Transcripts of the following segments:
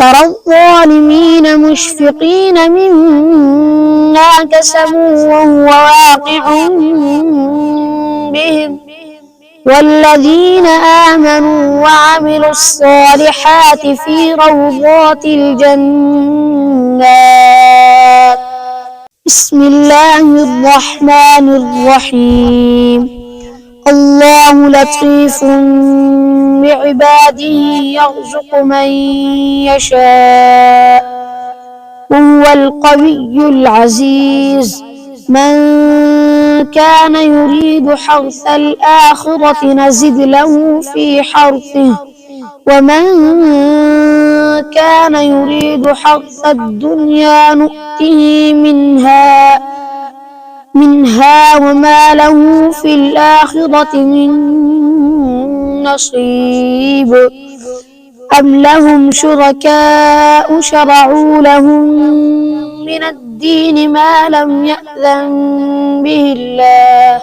ترى الظالمين مشفقين مما كسبوا وهو واقع بهم والذين آمنوا وعملوا الصالحات في روضات الجنات. بسم الله الرحمن الرحيم. الله لطيف بعباده يرزق من يشاء وهو القوي العزيز. من كان يريد حرث الآخرة نزد له في حرثه ومن كان يريد حرث الدنيا نؤته منها وما له في الآخرة من نصيب. أم لهم شركاء شرعوا لهم من الدين ما لم يأذن به الله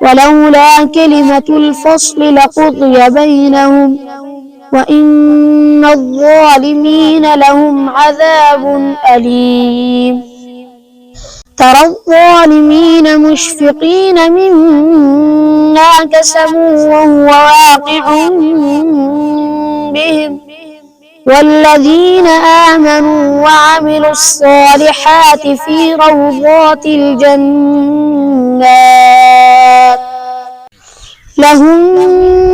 ولولا كلمة الفصل لقضي بينهم وإن الظالمين لهم عذاب أليم. ترى الظالمين مشفقين مما كسبوا وهو واقع بهم والذين آمنوا وعملوا الصالحات في روضات الجنات لهم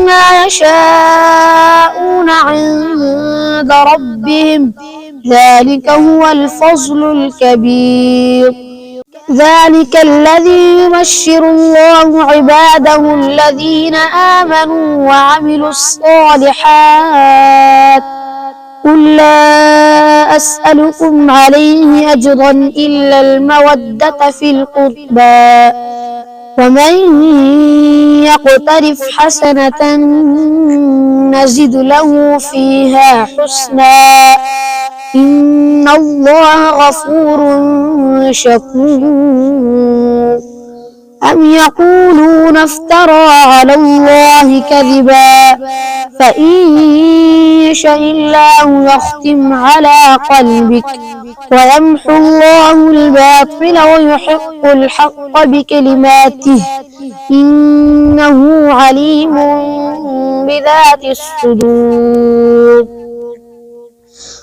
ما يشاءون عند ربهم ذلك هو الفضل الكبير. ذلك الذي يبشر الله عباده الذين آمنوا وعملوا الصالحات قل لا أسألكم عليه أجرا إلا المودة في القربى ومن يقترف حسنة نزد له فيها حسنا إن الله غفور شكور. أم يقولون افترى على الله كذبا فإن يشاء الله يختم على قلبك ويمحو الله الباطل ويحق الحق بكلماته إنه عليم بذات الصدور.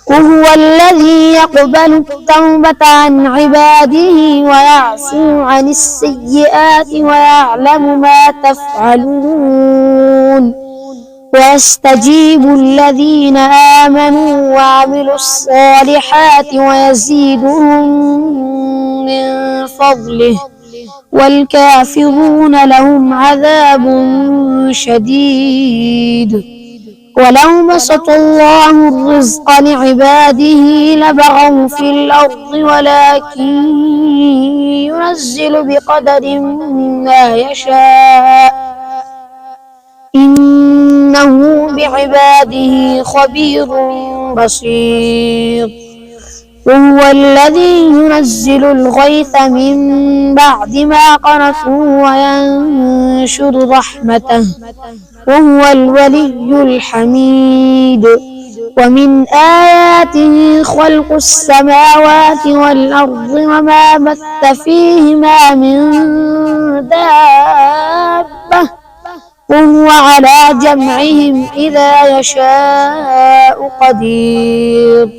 وهو الذي يقبل التوبة عن عباده ويعفو عن السيئات ويعلم ما تفعلون ويستجيب الذين آمنوا وعملوا الصالحات ويزيدهم من فضله والكافرون لهم عذاب شديد. ولو بسط الله الرزق لعباده لبغوا في الأرض ولكن ينزل بقدر ما يشاء إنه بعباده خبير بصير. وهو الذي ينزل الغيث من بعد ما قنطوا وينشر رحمته وهو الولي الحميد. ومن آياته خلق السماوات والأرض وما بث فيهما من دابة وهو على جمعهم إذا يشاء قدير.